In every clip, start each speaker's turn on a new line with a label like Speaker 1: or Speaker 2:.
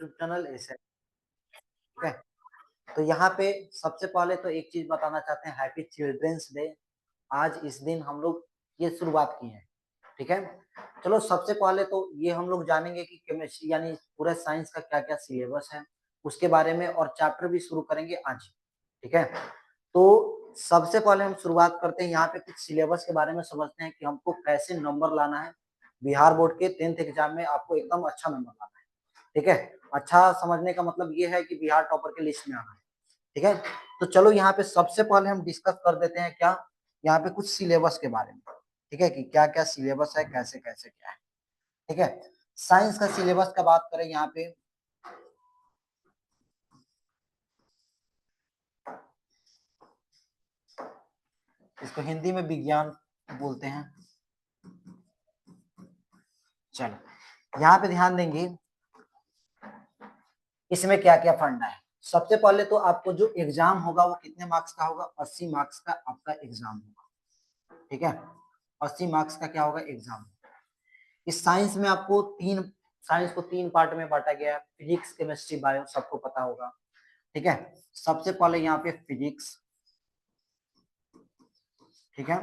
Speaker 1: Channel ऐसे, ठीक है। तो यहाँ पे सबसे पहले तो एक चीज बताना चाहते हैं, हैप्पी चिल्ड्रंस डे। आज इस दिन हम लोग ये शुरुआत की है, ठीक है। चलो सबसे पहले तो ये हम लोग जानेंगे कि केमिस्ट्री यानी पूरे साइंस का क्या क्या सिलेबस है उसके बारे में, और चैप्टर भी शुरू करेंगे आज, ठीक है। तो सबसे पहले हम शुरुआत करते हैं, यहाँ पे कुछ सिलेबस के बारे में समझते हैं कि हमको कैसे नंबर लाना है। बिहार बोर्ड के 10th एग्जाम में आपको एकदम अच्छा नंबर लाना है, ठीक है। अच्छा समझने का मतलब ये है कि बिहार टॉपर के लिस्ट में आना है, ठीक है। तो चलो यहाँ पे सबसे पहले हम डिस्कस कर देते हैं क्या, यहाँ पे कुछ सिलेबस के बारे में, ठीक है, कि क्या क्या सिलेबस है, कैसे कैसे क्या है, ठीक है। साइंस का सिलेबस का बात करें यहाँ पे, इसको हिंदी में विज्ञान बोलते हैं। चलो यहाँ पे ध्यान देंगे इसमें क्या क्या फंडा है। सबसे पहले तो आपको जो एग्जाम होगा वो कितने मार्क्स का होगा, 80 मार्क्स का आपका एग्जाम होगा, ठीक है। 80 मार्क्स का क्या होगा, एग्जाम। इस साइंस में आपको साइंस को तीन पार्ट में बांटा गया है, फिजिक्स केमिस्ट्री बायो, सबको पता होगा, ठीक है। सबसे पहले यहाँ पे फिजिक्स, ठीक है।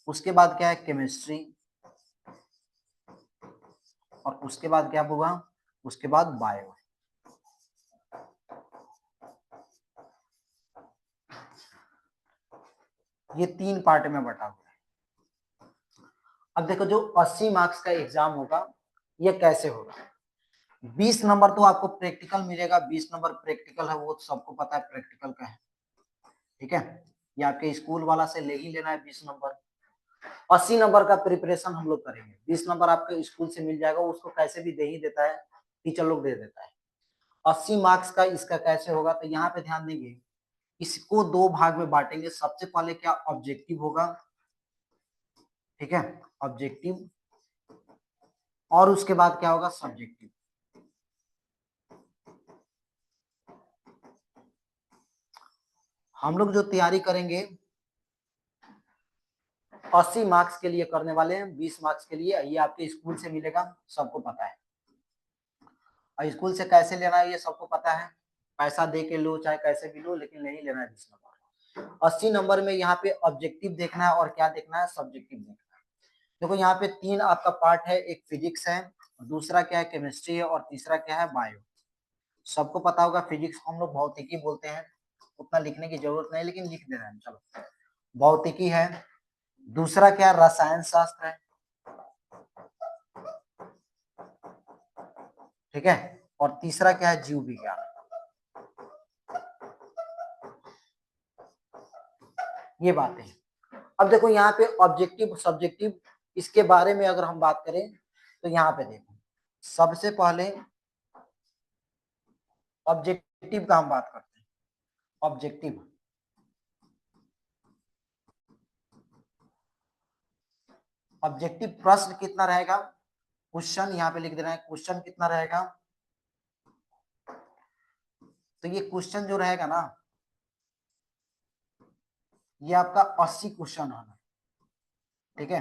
Speaker 1: उसके बाद क्या है, केमिस्ट्री, और उसके बाद क्या होगा, उसके बाद बायो। ये तीन पार्ट में बटा हुआ है। अब देखो जो 80 मार्क्स का एग्जाम होगा ये कैसे होगा। 20 नंबर तो आपको प्रैक्टिकल मिलेगा, 20 नंबर प्रैक्टिकल है, वो तो सबको पता है प्रैक्टिकल का है, ठीक है। ये आपके स्कूल वाला से ले ही लेना है 20 नंबर। 80 नंबर का प्रिपरेशन हम लोग करेंगे, 20 नंबर आपके स्कूल से मिल जाएगा, उसको कैसे भी दे ही देता है, टीचर लोग दे देता है। 80 मार्क्स का इसका कैसे होगा, तो यहाँ पे ध्यान देंगे, इसको दो भाग में बांटेंगे। सबसे पहले क्या, ऑब्जेक्टिव होगा, ठीक है, ऑब्जेक्टिव, और उसके बाद क्या होगा, सब्जेक्टिव। हम लोग जो तैयारी करेंगे 80 मार्क्स के लिए करने वाले हैं, 20 मार्क्स के लिए ये आपके स्कूल से मिलेगा, सबको पता है। और स्कूल से कैसे लेना है ये सबको पता है, पैसा दे के लो चाहे कैसे भी लो, लेकिन नहीं लेना है 20 नंबर। 80 नंबर में यहाँ पे ऑब्जेक्टिव देखना है और क्या देखना है, सब्जेक्टिव देखना है। देखो यहाँ पे तीन आपका पार्ट है, एक फिजिक्स है, दूसरा क्या है, केमिस्ट्री है, और तीसरा क्या है, बायो। सबको पता होगा फिजिक्स को हम लोग भौतिकी बोलते हैं, उतना लिखने की जरूरत नहीं, लेकिन लिख दे रहे हैं, चलो। भौतिकी है, दूसरा क्या, रसायन शास्त्र है, ठीक है, और तीसरा क्या है, जीव विज्ञान। ये बातें हैं। अब देखो यहाँ पे ऑब्जेक्टिव सब्जेक्टिव, इसके बारे में अगर हम बात करें तो यहाँ पे देखो, सबसे पहले ऑब्जेक्टिव का हम बात करते हैं। ऑब्जेक्टिव, ऑब्जेक्टिव प्रश्न कितना रहेगा, क्वेश्चन यहाँ पे लिख देना है, क्वेश्चन कितना रहेगा। तो ये क्वेश्चन जो रहेगा ना, ये आपका 80 क्वेश्चन होना, ठीक है।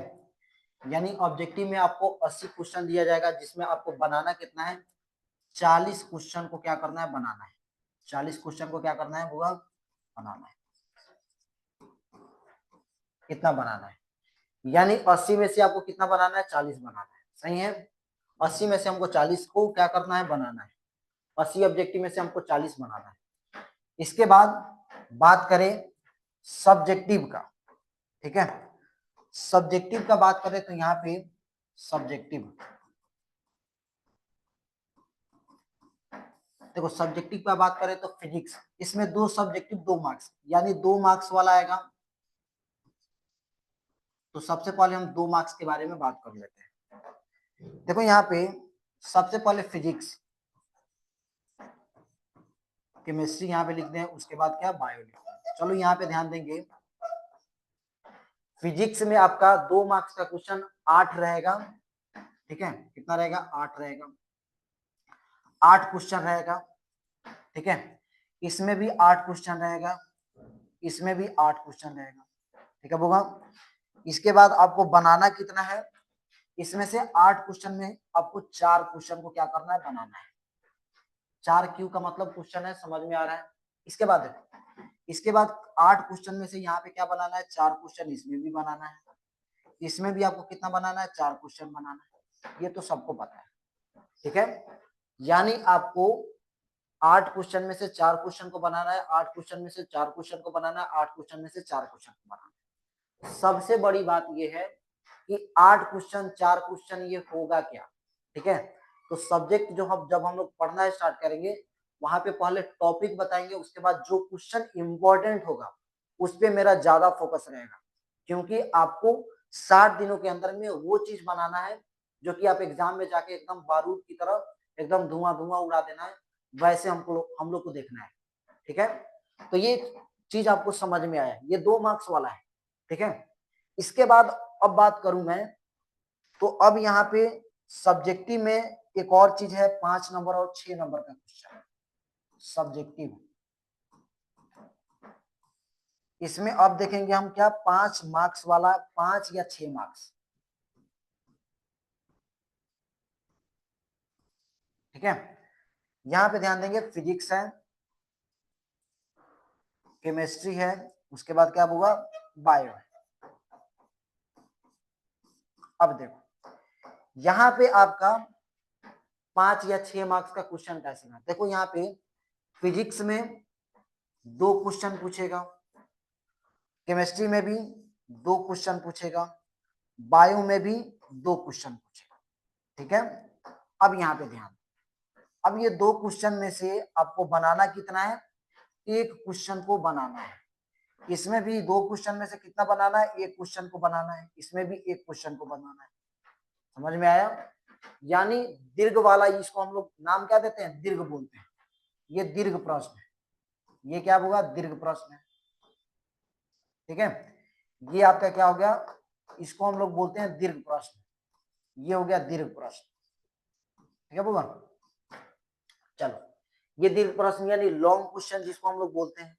Speaker 1: यानी ऑब्जेक्टिव में आपको 80 क्वेश्चन दिया जाएगा, जिसमें आपको बनाना कितना है, 40 क्वेश्चन को क्या करना है, बनाना है। 40 क्वेश्चन को क्या करना है, होगा बनाना है। कितना बनाना है, यानी 80 में से आपको कितना बनाना है, 40 बनाना है, सही है। 80 में से हमको 40 को क्या करना है, बनाना है। 80 ऑब्जेक्टिव में से हमको 40 बनाना है। इसके बाद बात करें सब्जेक्टिव का, ठीक है। सब्जेक्टिव का बात करें तो यहाँ पे सब्जेक्टिव, देखो सब्जेक्टिव का बात करें तो फिजिक्स, इसमें दो सब्जेक्टिव 2 मार्क्स, यानी 2 मार्क्स वाला आएगा। तो सबसे पहले हम 2 मार्क्स के बारे में बात कर लेते हैं। देखो यहाँ पे सबसे पहले फिजिक्स, केमिस्ट्री यहाँ पे लिख दें, उसके बाद क्या, बायो लिख दें। चलो यहाँ पे ध्यान देंगे, फिजिक्स में आपका 2 मार्क्स का क्वेश्चन 8 रहेगा, ठीक है। कितना रहेगा, 8 रहेगा, 8 क्वेश्चन रहेगा, ठीक है। इसमें भी 8 क्वेश्चन रहेगा, इसमें भी 8 क्वेश्चन रहेगा, ठीक है होगा। इसके बाद आपको बनाना कितना है, इसमें से 8 क्वेश्चन में आपको 4 क्वेश्चन को क्या करना है, बनाना है। 4Q का मतलब क्वेश्चन है, समझ में आ रहा है। इसके बाद देखो, इसके बाद 8 क्वेश्चन में से यहाँ पे क्या बनाना है, 4 क्वेश्चन इसमें भी बनाना है, इसमें भी आपको कितना बनाना है, 4 क्वेश्चन बनाना है, ये तो सबको पता है, ठीक है। यानी आपको 8 क्वेश्चन में से 4 क्वेश्चन को बनाना है, 8 क्वेश्चन में से 4 क्वेश्चन को बनाना है, 8 क्वेश्चन में से 4 क्वेश्चन को बनाना है। सबसे बड़ी बात यह है कि 8 क्वेश्चन 4 क्वेश्चन ये होगा क्या, ठीक है। तो सब्जेक्ट जो हम जब हम लोग पढ़ना स्टार्ट करेंगे, वहां पे पहले टॉपिक बताएंगे, उसके बाद जो क्वेश्चन इंपॉर्टेंट होगा उस पर मेरा ज्यादा फोकस रहेगा, क्योंकि आपको 60 दिनों के अंदर में वो चीज बनाना है जो कि आप एग्जाम में जाके एकदम बारूद की तरह एकदम धुआं धुआं उड़ा देना है, वैसे हम लोग को देखना है, ठीक है। तो ये चीज आपको समझ में आया, ये 2 मार्क्स वाला है, ठीक है। इसके बाद अब बात करूं मैं, तो अब यहाँ पे सब्जेक्टिव में एक और चीज है, 5 नंबर और 6 नंबर का क्वेश्चन सब्जेक्टिव। इसमें अब देखेंगे हम क्या, 5 मार्क्स वाला, 5 या 6 मार्क्स, ठीक है। यहाँ पे ध्यान देंगे, फिजिक्स है, केमिस्ट्री है, उसके बाद क्या होगा, बायो है। अब देखो यहाँ पे आपका 5 या 6 मार्क्स का क्वेश्चन कैसे है, देखो यहाँ पे फिजिक्स में 2 क्वेश्चन पूछेगा, केमिस्ट्री में भी 2 क्वेश्चन पूछेगा, बायो में भी 2 क्वेश्चन पूछेगा, ठीक है। अब यहाँ पे ध्यान, अब ये 2 क्वेश्चन में से आपको बनाना कितना है, एक क्वेश्चन को बनाना है। इसमें भी 2 क्वेश्चन में से कितना बनाना है, एक क्वेश्चन को बनाना है, इसमें भी एक क्वेश्चन को बनाना है, समझ में आया। यानी दीर्घ वाला, इसको हम लोग नाम क्या देते हैं, दीर्घ बोलते हैं, ये दीर्घ प्रश्न है, ये क्या होगा, दीर्घ प्रश्न है, ठीक है। ये आपका क्या हो गया, इसको हम लोग बोलते हैं दीर्घ प्रश्न, ये हो गया दीर्घ प्रश्न, ठीक है बोला। चलो, ये दीर्घ प्रश्न यानी लॉन्ग क्वेश्चन जिसको हम लोग बोलते हैं।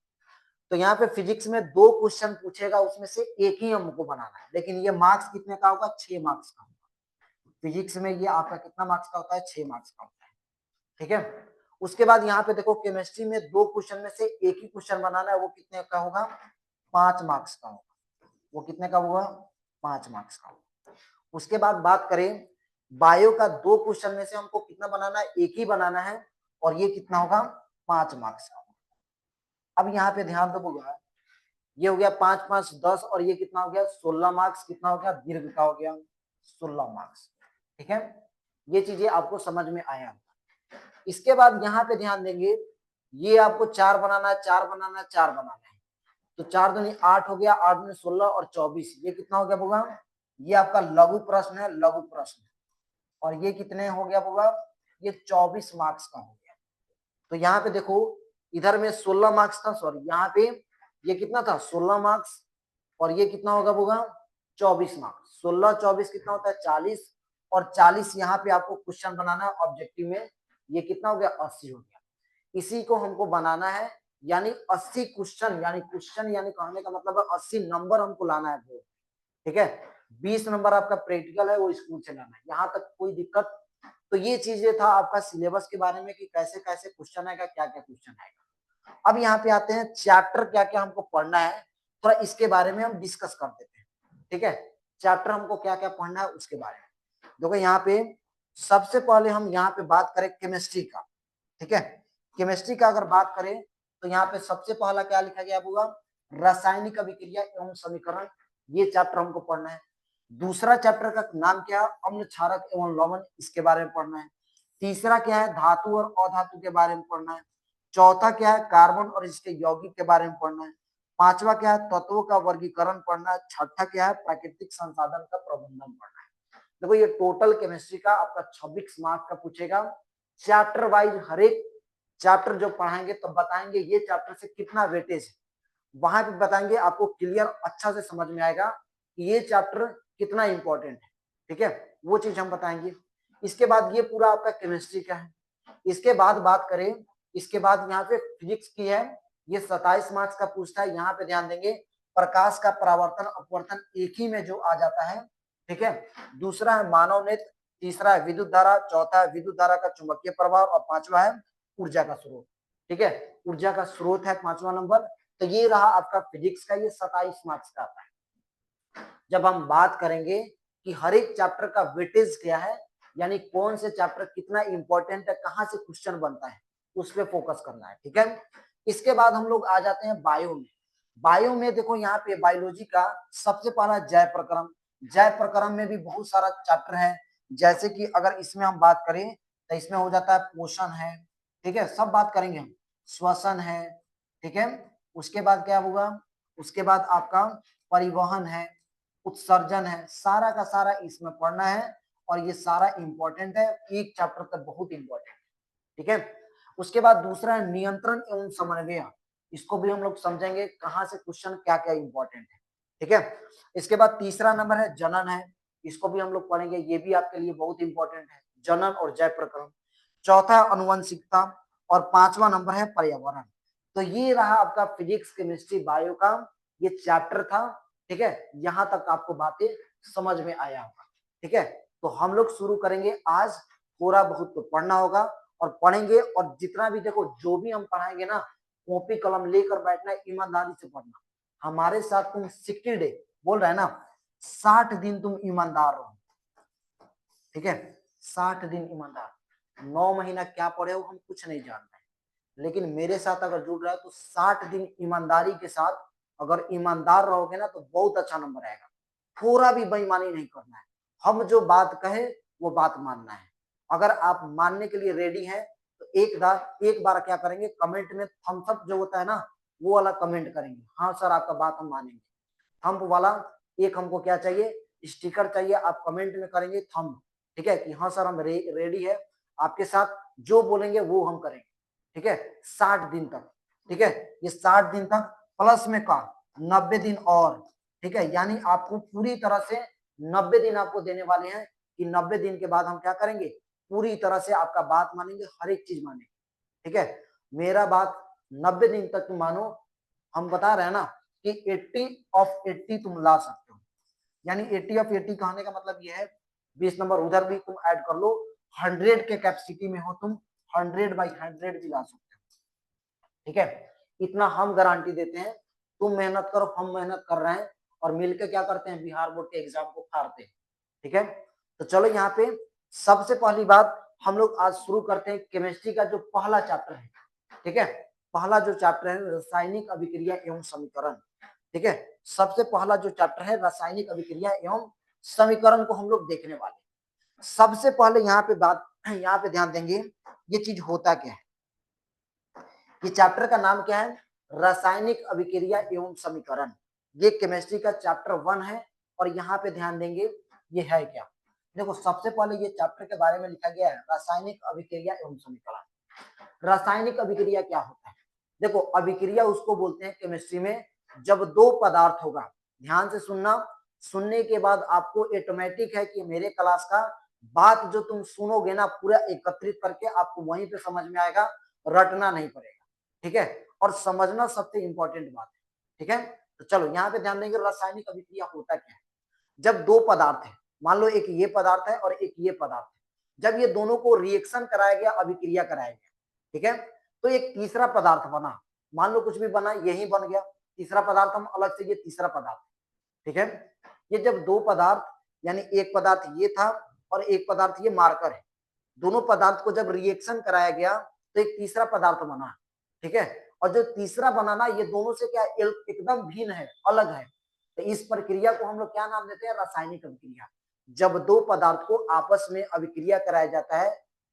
Speaker 1: तो यहाँ पे फिजिक्स में 2 क्वेश्चन पूछेगा, उसमें से एक ही हमको बनाना है, लेकिन ये मार्क्स कितने का होगा, 6 मार्क्स का होगा। फिजिक्स में ये आपका कितना मार्क्स का होता है, 6 मार्क्स का होता है, ठीक है। उसके बाद यहाँ पे देखो, केमिस्ट्री में 2 क्वेश्चन में से एक ही क्वेश्चन बनाना है, वो कितने का होगा, 5 मार्क्स का होगा, वो कितने का होगा, 5 मार्क्स का होगा। उसके बाद बात करें बायो का, 2 क्वेश्चन में से हमको कितना बनाना है, एक ही बनाना है, और ये कितना होगा, 5 मार्क्स का। अब यहाँ पे ध्यान दो बोला, ये हो गया 5 5 10, और ये कितना हो गया, 16 मार्क्स, कितना हो गया, दीर्घ का हो गया 16 मार्क्स, ठीक है। ये चीजें आपको समझ में आया। इसके बाद यहाँ पे ध्यान देंगे, ये आपको 4 बनाना है, 4 बनाना है, 4 बनाना है, तो 4 दूनी 8 हो गया, 8 दूनी 16 और 24, ये कितना हो गया होगा, ये आपका लघु प्रश्न है, लघु प्रश्न, और ये कितने हो गया होगा, ये 24 मार्क्स का हो गया। तो यहाँ पे देखो, इधर में 16 मार्क्स था, सॉरी यहाँ पे ये कितना था, 16 मार्क्स, और ये कितना होगा होगा 24 मार्क्स, 16 24 कितना होता है, 40, और 40 यहाँ पे आपको क्वेश्चन बनाना है ऑब्जेक्टिव में, ये कितना हो गया, 80 हो गया। इसी को हमको बनाना है, यानी 80 क्वेश्चन, यानी क्वेश्चन यानी कहने का मतलब है 80 नंबर हमको लाना है बोर्ड, ठीक है। 20 नंबर आपका प्रैक्टिकल है, वो स्कूल से लाना है, यहाँ तक कोई दिक्कत। तो ये चीजें था आपका सिलेबस के बारे में कि कैसे कैसे क्वेश्चन आएगा, क्या क्या क्वेश्चन आएगा। अब यहाँ पे आते हैं चैप्टर क्या क्या हमको पढ़ना है, थोड़ा इसके बारे में हम डिस्कस कर देते हैं, ठीक है। चैप्टर हमको क्या क्या पढ़ना है उसके बारे में देखो, यहाँ पे सबसे पहले हम यहाँ पे बात करें केमिस्ट्री का, ठीक है। केमिस्ट्री का अगर बात करें तो यहाँ पे सबसे पहला क्या लिखा गया होगा, रासायनिक अभिक्रिया एवं समीकरण, ये चैप्टर हमको पढ़ना है। दूसरा चैप्टर का नाम क्या है, अम्ल क्षारक एवं लवण, इसके बारे में पढ़ना है। तीसरा क्या है, धातु और अधातु के बारे में पढ़ना है। चौथा क्या है, कार्बन और इसके यौगिक के बारे में पढ़ना है। पांचवा क्या है, तत्वों का वर्गीकरण पढ़ना है। छठा क्या है, प्राकृतिक संसाधन का प्रबंधन पढ़ना है। देखो ये टोटल केमिस्ट्री का आपका 26 मार्क्स का पूछेगा, चैप्टर वाइज हर एक चैप्टर जो पढ़ाएंगे तो बताएंगे ये चैप्टर से कितना वेटेज है, वहां पे बताएंगे, आपको क्लियर अच्छा से समझ में आएगा कि ये चैप्टर कितना इंपॉर्टेंट है, ठीक है, वो चीज हम बताएंगे। इसके बाद ये पूरा आपका केमिस्ट्री का है। इसके बाद बात करें, इसके बाद यहाँ पे फिजिक्स की है, ये 27 मार्क्स का पूछता है। यहाँ पे ध्यान देंगे, प्रकाश का परावर्तन अपवर्तन एक ही में जो आ जाता है, ठीक है। दूसरा है मानव नेत्र, तीसरा है विद्युत धारा, चौथा है विद्युत धारा का चुंबकीय प्रभाव, और पांचवा है ऊर्जा का स्रोत। ठीक है, ऊर्जा का स्रोत है 5वां नंबर। तो ये रहा आपका फिजिक्स का, ये 27 मार्क्स का आता है। जब हम बात करेंगे कि हर एक चैप्टर का वेटेज क्या है, यानी कौन से चैप्टर कितना इंपॉर्टेंट है, कहाँ से क्वेश्चन बनता है, उस पर फोकस करना है। ठीक है, इसके बाद हम लोग आ जाते हैं बायो में। बायो में देखो यहाँ पे बायोलॉजी का सबसे पहला जय प्रक्रम। जय प्रक्रम में भी बहुत सारा चैप्टर है, जैसे कि अगर इसमें हम बात करें तो इसमें हो जाता है पोषण है, ठीक है, सब बात करेंगे हम, श्वसन है, ठीक है, उसके बाद क्या होगा, उसके बाद आपका परिवहन है, उत्सर्जन है, सारा का सारा इसमें पढ़ना है और ये सारा इंपॉर्टेंट है, एक चैप्टर तक बहुत इंपॉर्टेंट है। ठीक है, उसके बाद दूसरा है नियंत्रण एवं समन्वय। इसको भी हम लोग समझेंगे कहाँ से क्वेश्चन क्या क्या इंपॉर्टेंट है। ठीक है, इसके बाद तीसरा नंबर है जनन है, इसको भी हम लोग पढ़ेंगे, ये भी आपके लिए बहुत इंपॉर्टेंट है, जनन और जय प्रक्रम। चौथा अनुवंशिकता और 5वां नंबर है पर्यावरण। तो ये रहा आपका फिजिक्स केमिस्ट्री बायो का ये चैप्टर था। ठीक है, यहां तक आपको बातें समझ में आया होगा। ठीक है, तो हम लोग शुरू करेंगे आज, थोड़ा बहुत तो पढ़ना होगा और पढ़ेंगे, और जितना भी देखो जो भी हम पढ़ाएंगे ना, कॉपी कलम लेकर बैठना, ईमानदारी से पढ़ना। हमारे साथ तुम 60 डे बोल रहे हैं ना, 60 दिन तुम ईमानदार रहो। ठीक है, 60 दिन ईमानदार, 9 महीना क्या पढ़े हो हम कुछ नहीं जानते हैं, लेकिन मेरे साथ अगर जुड़ रहे हो तो 60 दिन ईमानदारी के साथ अगर ईमानदार रहोगे ना तो बहुत अच्छा नंबर आएगा। थोड़ा भी बेईमानी नहीं करना है, हम जो बात कहे वो बात मानना है। अगर आप मानने के लिए रेडी हैं तो एक बार क्या करेंगे, कमेंट में थम्स अप जो होता है ना, वो वाला कमेंट करेंगे, हाँ सर आपका बात हम मानेंगे। थंब वाला एक हमको क्या चाहिए, स्टिकर चाहिए, आप कमेंट में करेंगे थंब। ठीक है, कि हाँ सर हम रेडी है, आपके साथ जो बोलेंगे वो हम करेंगे। ठीक है, 60 दिन तक। ठीक है, ये 60 दिन तक प्लस में का 90 दिन और। ठीक है, यानी आपको पूरी तरह से 90 दिन आपको देने वाले हैं, कि 90 दिन के बाद हम क्या करेंगे, पूरी तरह से आपका बात मानेंगे, हर एक चीज मानेंगे। ठीक है, मेरा बात 90 दिन तक तुम मानो, हम बता रहे हैं ना कि 80 ऑफ 80 तुम ला सकते हो, यानी 80 ऑफ 80 कहने का मतलब ये है 20 नंबर उधर भी तुम ऐड कर लो, 100 के कैपेसिटी में हो तुम, 100/100 भी ला सकते हो। ठीक है, इतना हम गारंटी देते हैं, तुम मेहनत करो, हम मेहनत कर रहे हैं, और मिलकर क्या करते हैं, बिहार बोर्ड के एग्जाम को फाड़ते हैं। ठीक है, तो चलो यहाँ पे सबसे पहली बात हम लोग आज शुरू करते हैं केमिस्ट्री का जो पहला चैप्टर है। ठीक है, पहला जो चैप्टर है रासायनिक अभिक्रिया एवं समीकरण। ठीक है, सबसे पहला जो चैप्टर है रासायनिक अभिक्रिया एवं समीकरण को हम लोग देखने वाले। सबसे पहले यहाँ पे ध्यान देंगे, ये चीज होता क्या है। ये चैप्टर का नाम क्या है, रासायनिक अभिक्रिया एवं समीकरण। ये केमिस्ट्री का चैप्टर 1 है, और यहाँ पे ध्यान देंगे ये है क्या। देखो सबसे पहले ये चैप्टर के बारे में लिखा गया है, रासायनिक अभिक्रिया एवं समीकरण। रासायनिक अभिक्रिया क्या होता है, देखो अभिक्रिया उसको बोलते हैं केमिस्ट्री में जब दो पदार्थ होगा। ध्यान से सुनना, सुनने के बाद आपको ऑटोमेटिक है कि मेरे क्लास का बात जो तुम सुनोगे ना पूरा एकत्रित करके आपको वहीं पे समझ में आएगा, रटना नहीं पड़ेगा। ठीक है, और समझना सबसे इंपॉर्टेंट बात है। ठीक है, तो चलो यहाँ पे ध्यान देंगे, रासायनिक अभिक्रिया होता क्या है। जब दो पदार्थ है, मान लो एक ये पदार्थ है और एक ये पदार्थ है, जब ये दोनों को रिएक्शन कराया गया, अभिक्रिया कराया गया, ठीक है, तो एक तीसरा पदार्थ बना, मान लो कुछ भी बना, यही बन गया तीसरा पदार्थ, हम अलग से ये तीसरा पदार्थ। ठीक है, ये जब दो पदार्थ, यानी एक पदार्थ ये था और एक पदार्थ ये मार्कर है, दोनों पदार्थ को जब रिएक्शन कराया गया तो एक तीसरा पदार्थ बना। ठीक है, और जो तीसरा बनाना ये दोनों से क्या एकदम भिन्न है, अलग है, तो इस प्रक्रिया को हम लोग क्या नाम देते हैं, रासायनिक अभिक्रिया। जब दो पदार्थ को आपस में अभिक्रिया कराया जाता है,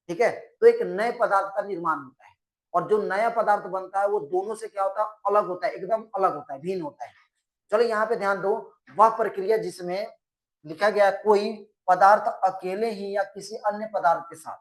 Speaker 1: ठीक है, तो एक नए पदार्थ का निर्माण होता है, और जो नया पदार्थ बनता है वो दोनों से क्या होता है, अलग होता है, एकदम अलग होता है, भिन्न होता है। चलो यहाँ पे ध्यान दो, वह प्रक्रिया जिसमें लिखा गया कोई पदार्थ अकेले ही या किसी अन्य पदार्थ के साथ,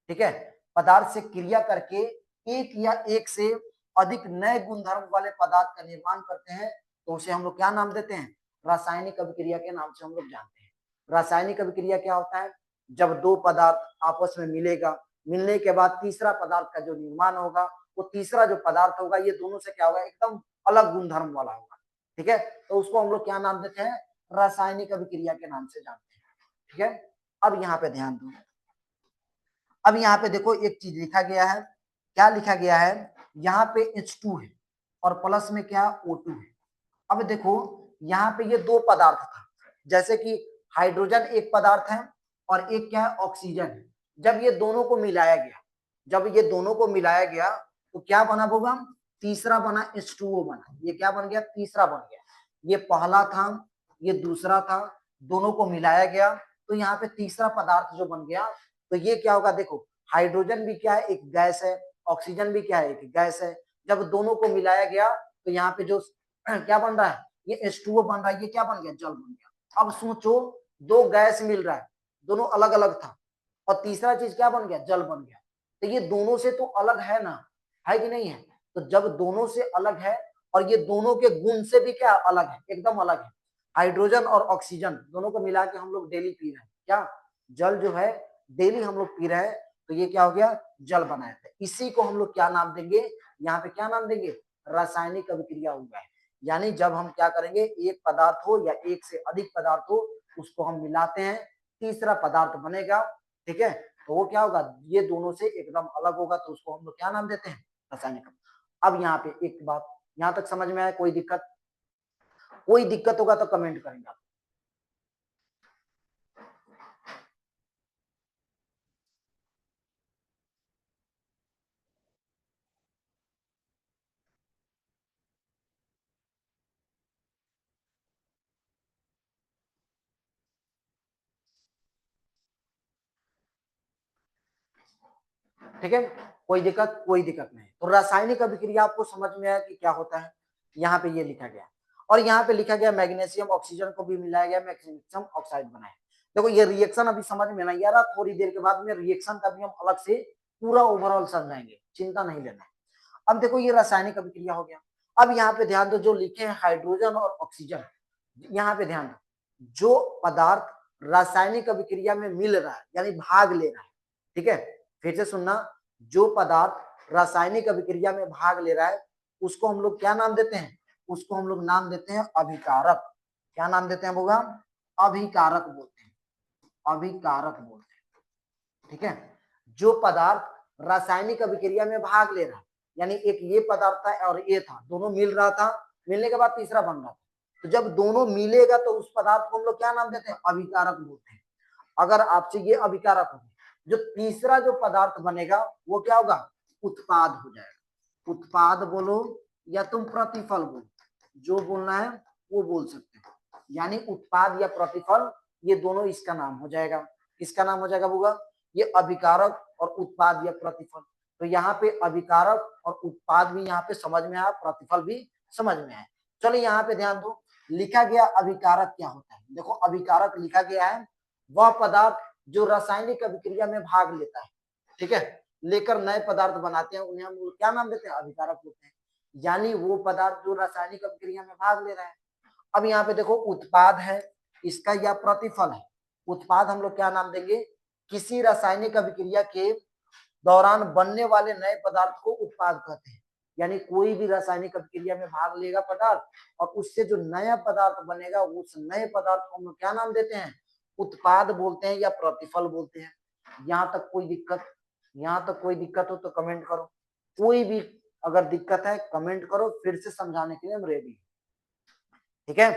Speaker 1: ठीक है, पदार्थ से क्रिया करके एक या एक से अधिक नए गुणधर्म वाले पदार्थ का निर्माण करते हैं, तो उसे हम लोग क्या नाम देते हैं, रासायनिक अभिक्रिया के नाम से हम लोग जानते हैं। रासायनिक अभिक्रिया क्या होता है, जब दो पदार्थ आपस में मिलेगा, मिलने के बाद तीसरा पदार्थ का जो निर्माण होगा, वो तीसरा जो पदार्थ होगा ये दोनों से क्या होगा, एकदम अलग गुणधर्म वाला होगा। ठीक है, तो उसको हम लोग क्या नाम देते हैं, रासायनिक अभिक्रिया के नाम से जानते हैं। ठीक है, अब यहाँ पे ध्यान दो, अब यहाँ पे देखो एक चीज लिखा गया है क्या लिखा गया है, यहाँ पे H2 है और प्लस में क्या O2 है। अब देखो यहाँ पे ये दो पदार्थ था, जैसे कि हाइड्रोजन एक पदार्थ है और एक क्या है ऑक्सीजन है। जब ये दोनों को मिलाया गया, जब ये दोनों को मिलाया गया तो क्या बना होगा, तीसरा बना H2O बना। ये क्या बन गया, तीसरा बन गया। ये पहला था, ये दूसरा था, दोनों को मिलाया गया तो यहाँ पे तीसरा पदार्थ जो बन गया। तो ये क्या होगा, देखो हाइड्रोजन भी क्या है, एक गैस है, ऑक्सीजन भी क्या है, एक गैस है। जब दोनों को मिलाया गया तो यहाँ पे जो क्या बन रहा है, ये H2O बन रहा है, ये क्या बन गया, जल बन गया। अब सोचो दो गैस मिल रहा है, दोनों अलग अलग था, और तीसरा चीज क्या बन गया, जल बन गया। तो ये दोनों से तो अलग है ना, है कि नहीं है। तो जब दोनों से अलग है और ये दोनों के गुण से भी क्या अलग है, एकदम अलग है। हाइड्रोजन और ऑक्सीजन दोनों को मिला के हम लोग डेली पी रहे हैं, क्या जल जो है डेली हम लोग पी रहे हैं, तो ये क्या हो गया, जल बनाया था। इसी को हम लोग क्या नाम देंगे, यहाँ पे क्या नाम देंगे, रासायनिक अभिक्रिया हुआ है। यानी जब हम क्या करेंगे, एक पदार्थ हो या एक से अधिक पदार्थ हो, उसको हम मिलाते हैं, तीसरा पदार्थ बनेगा, ठीक है। तो वो क्या होगा, ये दोनों से एकदम अलग होगा, तो उसको हम लोग क्या नाम देते हैं, रासायनिक। अब यहाँ पे एक बात, यहाँ तक समझ में आया, कोई दिक्कत, कोई दिक्कत होगा तो कमेंट करेंगे। ठीक है, कोई दिक्कत, कोई दिक्कत नहीं। तो रासायनिक अभिक्रिया आपको समझ में आया कि क्या होता है, यहाँ पे ये लिखा गया। और यहाँ पे लिखा गया मैग्नीशियम ऑक्सीजन को भी मिलाया गया, मैग्नीशियम ऑक्साइड बनाया। देखो ये रिएक्शन अभी समझ में नहीं आ रहा, थोड़ी देर के बाद में रिएक्शन का भी हम अलग से पूरा ओवरऑल समझाएंगे, चिंता नहीं लेना। अब देखो ये रासायनिक अभिक्रिया हो गया। अब यहाँ पे ध्यान दो, जो लिखे हैं हाइड्रोजन और ऑक्सीजन, यहाँ पे ध्यान दो, जो पदार्थ रासायनिक अभिक्रिया में मिल रहा है यानी भाग ले रहा है, ठीक है, फिर से सुनना, जो पदार्थ रासायनिक अभिक्रिया में भाग ले रहा है उसको हम लोग क्या नाम देते हैं, उसको हम लोग नाम देते हैं अभिकारक। क्या नाम देते हैं होगा, अभिकारक बोलते हैं, अभिकारक बोलते हैं, ठीक है। जो पदार्थ रासायनिक अभिक्रिया में भाग ले रहा है, यानी एक ये पदार्थ था और ये था, दोनों मिल रहा था, मिलने के बाद तीसरा बन रहा था, तो जब दोनों मिलेगा तो उस पदार्थ को हम लोग क्या नाम देते हैं, अभिकारक बोलते हैं। अगर आपसे ये अभिकारक हो, जो तीसरा जो पदार्थ बनेगा वो क्या होगा, उत्पाद हो जाएगा। उत्पाद बोलो या तुम प्रतिफल बोलो, जो बोलना है वो बोल सकते हो। यानी उत्पाद या प्रतिफल, ये दोनों इसका नाम हो जाएगा। किसका नाम हो जाएगा होगा, ये अभिकारक और उत्पाद या प्रतिफल। तो यहाँ पे अभिकारक और उत्पाद भी यहाँ पे समझ में आया, प्रतिफल भी समझ में आया। चलो यहाँ पे ध्यान दो, लिखा गया अभिकारक क्या होता है। देखो अभिकारक लिखा गया है वह पदार्थ जो रासायनिक अभिक्रिया में भाग लेता है, ठीक है, लेकर नए पदार्थ बनाते हैं, उन्हें हम क्या नाम देते हैं, अभिकारक बोलते हैं। यानी वो पदार्थ जो रासायनिक अभिक्रिया में भाग ले रहा है। अब यहाँ पे देखो उत्पाद है, इसका या प्रतिफल है। उत्पाद हम लोग क्या नाम देंगे, किसी रासायनिक अभिक्रिया के दौरान बनने वाले नए पदार्थ को उत्पाद कहते हैं। यानी कोई भी रासायनिक अभिक्रिया में भाग लेगा पदार्थ और उससे जो नया पदार्थ बनेगा, उस नए पदार्थ को हम लोग क्या नाम देते हैं, उत्पाद बोलते हैं या प्रतिफल बोलते हैं। यहाँ तक कोई दिक्कत, यहाँ तक कोई दिक्कत हो तो कमेंट करो, कोई भी अगर दिक्कत है कमेंट करो, फिर से समझाने के लिए हम रेडी, ठीक है।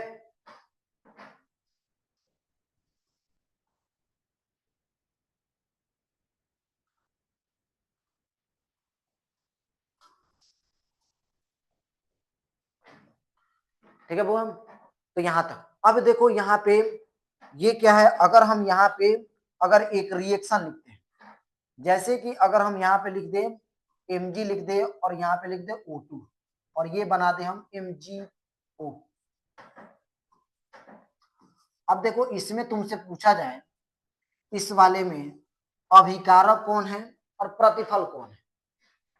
Speaker 1: ठीक है बुआ, तो यहाँ तक। अब देखो यहाँ पे ये क्या है, अगर हम यहाँ पे अगर एक रिएक्शन लिखते हैं, जैसे कि अगर हम यहाँ पे लिख दें Mg लिख दे और यहाँ पे लिख दे O2 और ये बना दे हम MgO। अब देखो इसमें तुमसे पूछा जाए इस वाले में अभिकारक कौन है और प्रतिफल कौन है,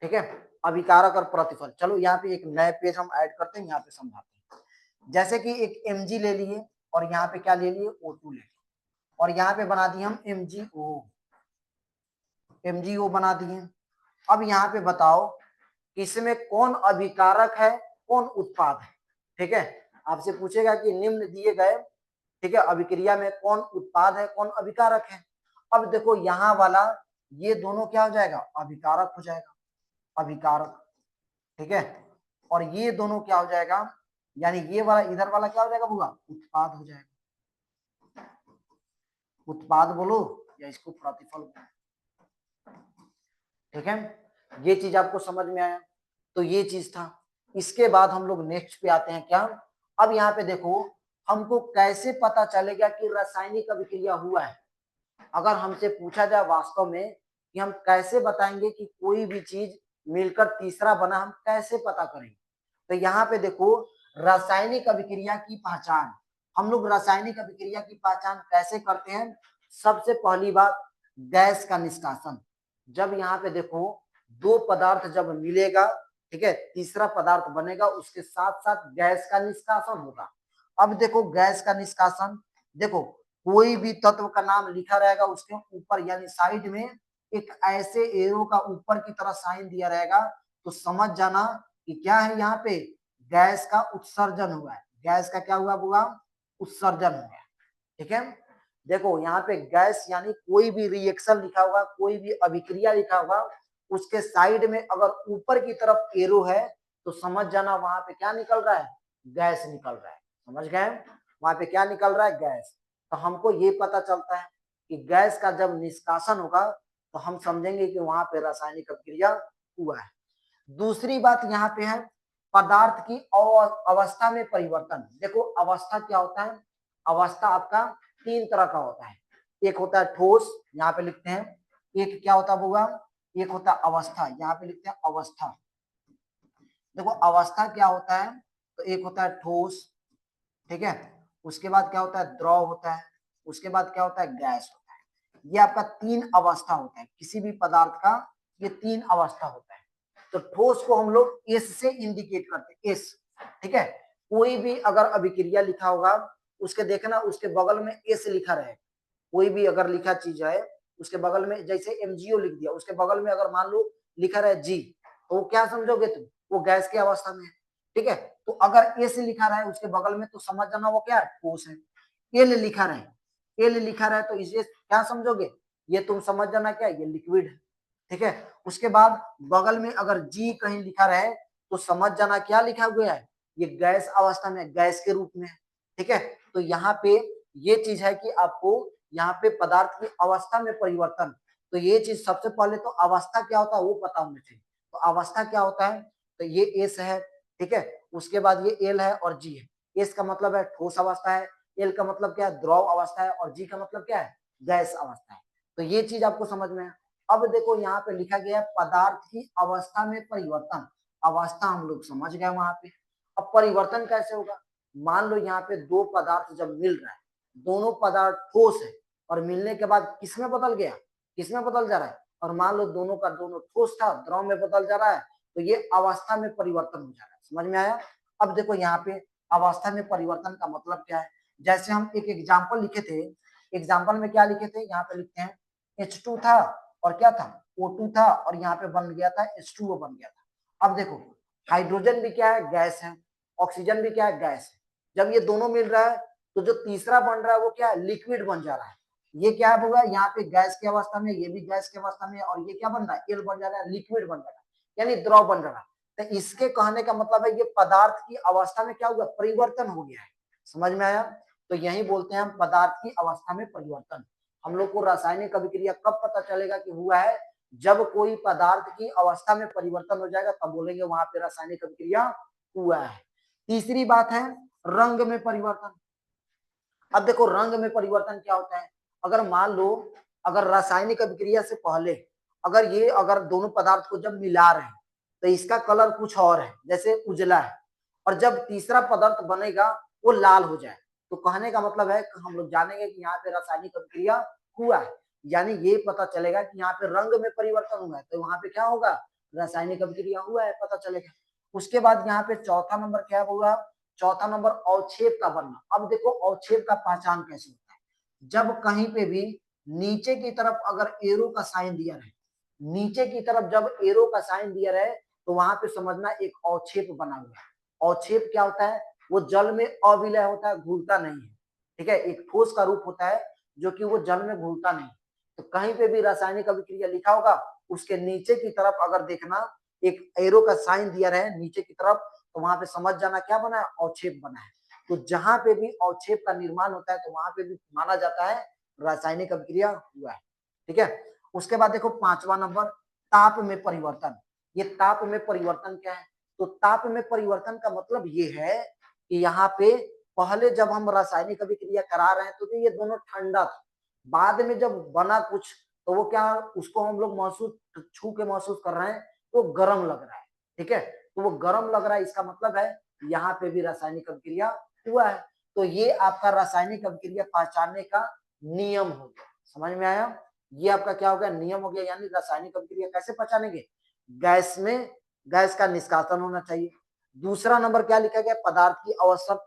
Speaker 1: ठीक है, अभिकारक और प्रतिफल। चलो यहाँ पे एक नए पेज हम ऐड करते हैं, यहाँ पे समझाते हैं। जैसे कि एक Mg ले लिए और यहाँ पे क्या ले लिए, O2 ले लिए और यहाँ पे बना दिए हम MgO बना दिए। अब यहाँ पे बताओ इसमें कौन अभिकारक है कौन उत्पाद है, ठीक है। आपसे पूछेगा कि निम्न दिए गए, ठीक है, अभिक्रिया में कौन उत्पाद है कौन अभिकारक है। अब देखो यहाँ वाला ये दोनों क्या हो जाएगा, अभिकारक हो जाएगा अभिकारक, ठीक है। और ये दोनों क्या हो जाएगा, यानी ये वाला इधर वाला क्या हो जाएगा बुआ, उत्पाद हो जाएगा। उत्पाद बोलो या इसको प्रतिफल बोलो, ठीक है। ये चीज आपको समझ में आया, तो ये चीज था। इसके बाद हम लोग नेक्स्ट पे आते हैं क्या, अब यहाँ पे देखो हमको कैसे पता चलेगा कि रासायनिक अभिक्रिया हुआ है। अगर हमसे पूछा जाए वास्तव में कि हम कैसे बताएंगे कि कोई भी चीज मिलकर तीसरा बना, हम कैसे पता करेंगे, तो यहाँ पे देखो रासायनिक अभिक्रिया की पहचान, हम लोग रासायनिक अभिक्रिया की पहचान कैसे करते हैं। सबसे पहली बात, गैस का निष्कासन। जब यहाँ पे देखो दो पदार्थ जब मिलेगा, ठीक है, तीसरा पदार्थ बनेगा, उसके साथ साथ गैस का निष्कासन होगा। अब देखो गैस का निष्कासन, देखो कोई भी तत्व का नाम लिखा रहेगा उसके ऊपर यानी साइड में एक ऐसे एरो का ऊपर की तरह साइन दिया रहेगा, तो समझ जाना कि क्या है, यहाँ पे गैस का उत्सर्जन हुआ है। गैस का क्या हुआ, उत्सर्जन हुआ, ठीक है। देखो यहाँ पे गैस यानी कोई भी रिएक्शन लिखा हुआ, कोई भी अभिक्रिया लिखा हुआ, उसके साइड में अगर ऊपर की तरफ एरो है तो समझ जाना वहां पे क्या निकल रहा है, गैस निकल रहा है। समझ गए, वहां पे क्या निकल रहा है, गैस। तो हमको ये पता चलता है कि गैस का जब निष्कासन होगा तो हम समझेंगे कि वहां पे रासायनिक अभिक्रिया हुआ है। दूसरी बात यहाँ पे है पदार्थ की अवस्था में परिवर्तन। देखो अवस्था क्या होता है, अवस्था आपका तीन तरह का होता है। एक होता है ठोस, यहाँ पे लिखते हैं। एक क्या होता होगा, एक होता है अवस्था, यहाँ पे लिखते हैं अवस्था। देखो अवस्था क्या होता है, तो एक होता है ठोस, ठीक है, उसके बाद क्या होता है द्रव होता है, उसके बाद क्या होता है गैस होता है। ये आपका तीन अवस्था होता है किसी भी पदार्थ का, ये तीन अवस्था होता है। तो ठोस को हम लोग एस से इंडिकेट करते हैं, एस, ठीक है। कोई भी अगर अभिक्रिया लिखा होगा उसके देखना उसके बगल में एस लिखा रहे, कोई भी अगर लिखा चीज है उसके बगल में, जैसे एमजीओ लिख दिया उसके बगल में अगर मान लो लिखा रहे जी, तो वो क्या समझोगे तुम, वो गैस की अवस्था में है, ठीक है। तो अगर ए से लिखा रहा है उसके बगल में तो समझ जाना वो क्या है, ठोस है। एल लिखा रहे, एल लिखा रहे तो इसे क्या समझोगे, ये तुम समझ जाना क्या, ये लिक्विड है, ठीक है। उसके बाद बगल में अगर जी कहीं लिखा रहे तो समझ जाना क्या लिखा हुआ है, ये गैस अवस्था में, गैस के रूप में, ठीक है। तो यहाँ पे ये चीज है कि आपको यहाँ पे पदार्थ की अवस्था में परिवर्तन, तो ये चीज सबसे पहले तो अवस्था क्या होता है वो पता होना चाहिए। तो अवस्था क्या होता है, तो ये एस है, ठीक है, उसके बाद ये एल है और जी है। एस का मतलब है ठोस अवस्था है, एल का मतलब क्या है द्रव अवस्था है, और जी का मतलब क्या है गैस अवस्था है। तो ये चीज आपको समझ में है। अब देखो यहाँ पे लिखा गया है पदार्थ की अवस्था में परिवर्तन, अवस्था हम लोग समझ गए वहां पे। अब परिवर्तन कैसे होगा, मान लो यहाँ पे दो पदार्थ जब मिल रहा है, दोनों पदार्थ ठोस है और मिलने के बाद किसमें बदल गया, किसमें बदल जा रहा है, और मान लो दोनों का दोनों ठोस था द्रव में बदल जा रहा है, तो ये अवस्था में परिवर्तन हो जा रहा है। समझ में आया। अब देखो यहाँ पे अवस्था में परिवर्तन का मतलब क्या है, जैसे हम एक एग्जाम्पल लिखे थे, एग्जाम्पल में क्या लिखे थे, यहाँ पे लिखते हैं H2 था और क्या था O2 था, और यहाँ पे बन गया था H2O बन गया था। अब देखो हाइड्रोजन भी क्या है, गैस है, ऑक्सीजन भी क्या है, गैस है। जब ये दोनों मिल रहा है तो जो तीसरा बन रहा है वो क्या है, लिक्विड बन जा रहा है। ये क्या होगा, यहाँ पे गैस की अवस्था में, ये भी गैस की अवस्था में, और ये क्या बन रहा है, एल बन जा रहा है, लिक्विड बन जा रहा है, यानी द्रव बन रहा है। तो इसके कहने का मतलब है ये पदार्थ की अवस्था में क्या हुआ, परिवर्तन हो गया है। समझ में आया। तो यही बोलते हैं हम पदार्थ की अवस्था में परिवर्तन। हम लोग को रासायनिक अभिक्रिया कब पता चलेगा कि हुआ है, जब कोई पदार्थ की अवस्था में परिवर्तन हो जाएगा तब बोलेंगे वहां पे रासायनिक अभिक्रिया हुआ है। तीसरी बात है रंग में परिवर्तन। अब देखो रंग में परिवर्तन क्या होता है, अगर मान लो अगर रासायनिक अभिक्रिया से पहले अगर दोनों पदार्थ को जब मिला रहे हैं तो इसका कलर कुछ और है, जैसे उजला है, और जब तीसरा पदार्थ बनेगा वो लाल हो जाए, तो कहने का मतलब है कि हम लोग जानेंगे कि यहाँ पे रासायनिक अभिक्रिया हुआ है, यानी ये पता चलेगा कि यहाँ पे रंग में परिवर्तन हुआ है, तो वहां पे क्या होगा, रासायनिक अभिक्रिया हुआ है, पता चलेगा। उसके बाद यहाँ पे चौथा नंबर क्या होगा, चौथा नंबर अवक्षेप का बनना। अब देखो अवक्षेप का पहचान कैसे होता है, जब कहीं पे भी नीचे की तरफ अगर एरो का साइन दिया रहे, नीचे की तरफ जब एरो का साइन दिया रहे तो वहां पे समझना एक अवक्षेप बना हुआ है। अवक्षेप क्या होता है, वो जल में अविलय होता है, घुलता नहीं है, ठीक है, एक ठोस का रूप होता है जो कि वो जल में घुलता नहीं। तो कहीं पे भी रासायनिक अभिक्रिया लिखा होगा उसके नीचे की तरफ अगर देखना एक एरो का साइन दिया रहे नीचे की तरफ, तो वहां पे समझ जाना क्या बना है, अवक्षेप बना है। तो जहां पे भी अवक्षेप का निर्माण होता है तो वहां पे भी माना जाता है रासायनिक अभिक्रिया हुआ है। ठीक है, उसके बाद देखो 5वां नंबर, ताप में परिवर्तन। ये ताप में परिवर्तन क्या है, तो ताप में परिवर्तन का मतलब ये है कि यहाँ पे पहले जब हम रासायनिक अभिक्रिया करा रहे हैं तो ये दोनों ठंडा था, बाद में जब बना कुछ तो वो क्या, उसको हम लोग महसूस छू के महसूस कर रहे हैं तो गर्म लग रहा है। ठीक है, तो वो गर्म लग रहा है, इसका मतलब है यहाँ पे भी रासायनिक अभिक्रिया हुआ है। तो ये आपका रासायनिक अभिक्रिया पहचानने का नियम हो गया। समझ में आया, ये आपका क्या हो गया, नियम हो गया। यानी रासायनिक अभिक्रिया कैसे पहचानेंगे, गैस में गैस का निष्कासन होना चाहिए। दूसरा नंबर क्या लिखा गया, पदार्थ की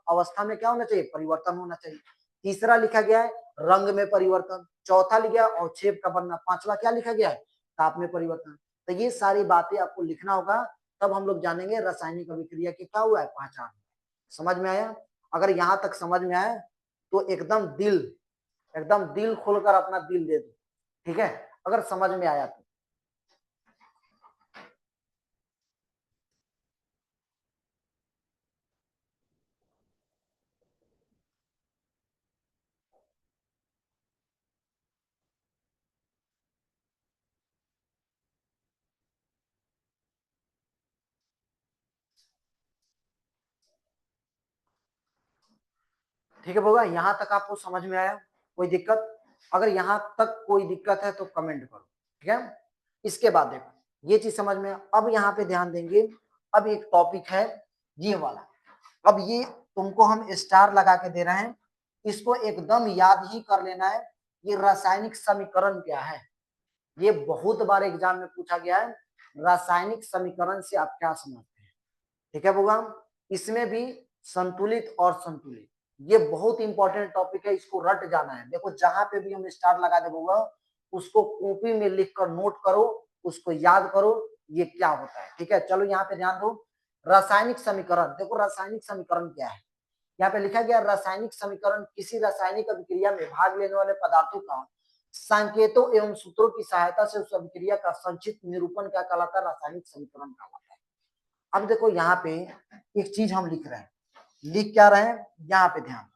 Speaker 1: अवस्था में क्या होना चाहिए, परिवर्तन होना चाहिए। तीसरा लिखा गया है रंग में परिवर्तन। चौथा लिखा गया अवक्षेप का बनना। पांचवा क्या लिखा गया है, ताप में परिवर्तन। तो ये सारी बातें आपको लिखना होगा, तब हम लोग जानेंगे रासायनिक अभिक्रिया की क्या हुआ है, पहचान। समझ में आया, अगर यहां तक समझ में आया तो एकदम दिल खोलकर अपना दिल दे दो। ठीक है, अगर समझ में आया तो। ठीक है बाबा, यहां तक आपको समझ में आया, कोई दिक्कत, अगर यहां तक कोई दिक्कत है तो कमेंट करो। ठीक है, इसके बाद देखो ये चीज समझ में, अब यहाँ पे ध्यान देंगे। अब एक टॉपिक है ये वाला, अब ये तुमको हम स्टार लगा के दे रहे हैं, इसको एकदम याद ही कर लेना है। ये रासायनिक समीकरण क्या है, ये बहुत बार एग्जाम में पूछा गया है, रासायनिक समीकरण से आप क्या समझते हैं। ठीक है बुआ, इसमें भी संतुलित और संतुलित, ये बहुत इंपॉर्टेंट टॉपिक है, इसको रट जाना है। देखो जहां पे भी हम स्टार लगा दे बुआ, उसको कॉपी में लिख कर नोट करो, उसको याद करो ये क्या होता है। ठीक है, चलो यहाँ पे ध्यान दो। रासायनिक समीकरण, देखो रासायनिक समीकरण क्या है, यहाँ पे लिखा गया रासायनिक समीकरण किसी रासायनिक अभिक्रिया में भाग लेने वाले पदार्थों का संकेतों एवं सूत्रों की सहायता से उस अभिक्रिया का संक्षिप्त निरूपण क्या कहलाता है, रासायनिक समीकरण कहलाता है। अब देखो यहाँ पे एक चीज हम लिख रहे हैं, लिख क्या रहे हैं, यहाँ पे ध्यान,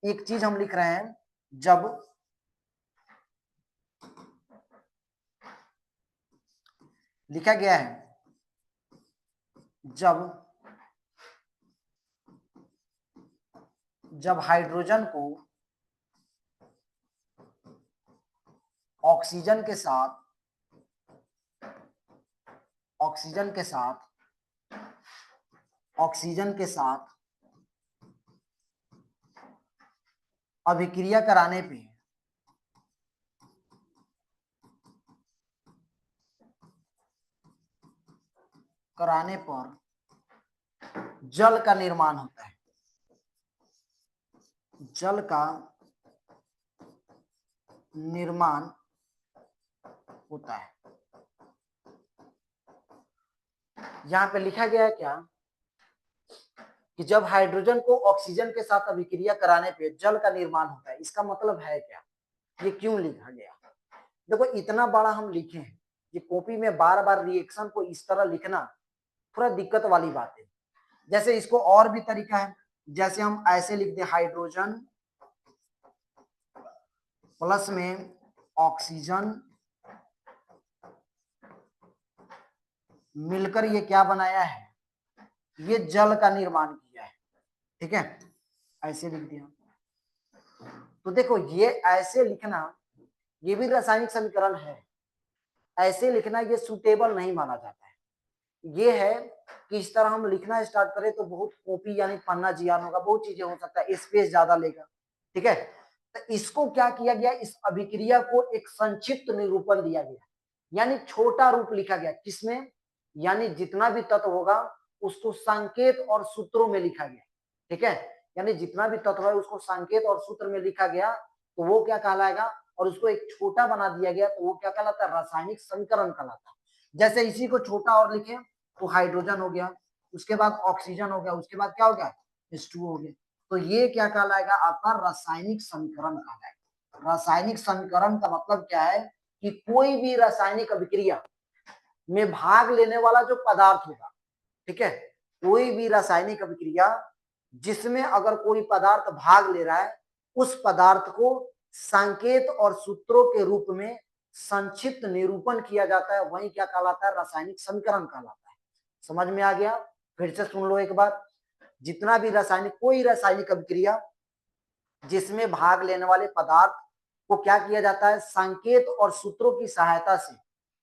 Speaker 1: एक चीज हम लिख रहे हैं, जब लिखा गया है जब जब हाइड्रोजन को ऑक्सीजन के साथ ऑक्सीजन के साथ ऑक्सीजन के साथ अभिक्रिया कराने पर जल का निर्माण होता है, जल का निर्माण होता है। यहां पे लिखा गया है क्या, कि जब हाइड्रोजन को ऑक्सीजन के साथ अभिक्रिया कराने पे जल का निर्माण होता है, इसका मतलब है क्या, ये क्यों लिखा गया। देखो इतना बड़ा हम लिखे हैं, ये कॉपी में बार बार रिएक्शन को इस तरह लिखना थोड़ा दिक्कत वाली बात है। जैसे इसको और भी तरीका है, जैसे हम ऐसे लिख दे, हाइड्रोजन प्लस में ऑक्सीजन मिलकर ये क्या बनाया है, ये जल का निर्माण किया है। ठीक है, ऐसे लिख दिया। तो देखो ये ऐसे लिखना, ये भी रासायनिक समीकरण है, ऐसे लिखना ये सुटेबल नहीं माना जाता है। ये है कि इस तरह हम लिखना स्टार्ट करें तो बहुत कॉपी यानी पन्ना जियान होगा, बहुत चीजें हो सकता है, स्पेस ज्यादा लेगा। ठीक है, तो इसको क्या किया गया, इस अभिक्रिया को एक संक्षिप्त निरूपण दिया गया, यानी छोटा रूप लिखा गया, किसमें, यानी जितना भी तत्व होगा उसको संकेत और सूत्रों में लिखा गया। ठीक है, यानी जितना भी तत्व है उसको संकेत और सूत्र में लिखा गया, तो वो क्या कहलाएगा, और उसको एक छोटा बना दिया गया तो वो क्या कहलाता है, रासायनिक समीकरण कहलाता है। जैसे इसी को छोटा और लिखे तो हाइड्रोजन हो गया, उसके बाद ऑक्सीजन हो गया, उसके बाद क्या हो गया, H2O हो गया। तो ये क्या कहलाएगा, आपका रासायनिक समीकरण कहलाएगा। रासायनिक समीकरण का मतलब क्या है, कि कोई भी रासायनिक अभिक्रिया में भाग लेने वाला जो पदार्थ होगा, ठीक है, कोई भी रासायनिक अभिक्रिया जिसमें अगर कोई पदार्थ भाग ले रहा है, उस पदार्थ को संकेत और सूत्रों के रूप में संक्षिप्त निरूपण किया जाता है, वही क्या कहलाता है, रासायनिक समीकरण कहलाता है। समझ में आ गया? फिर से सुन लो एक बार, जितना भी रासायनिक, कोई रासायनिक अभिक्रिया जिसमें भाग लेने वाले पदार्थ को क्या किया जाता है, संकेत और सूत्रों की सहायता से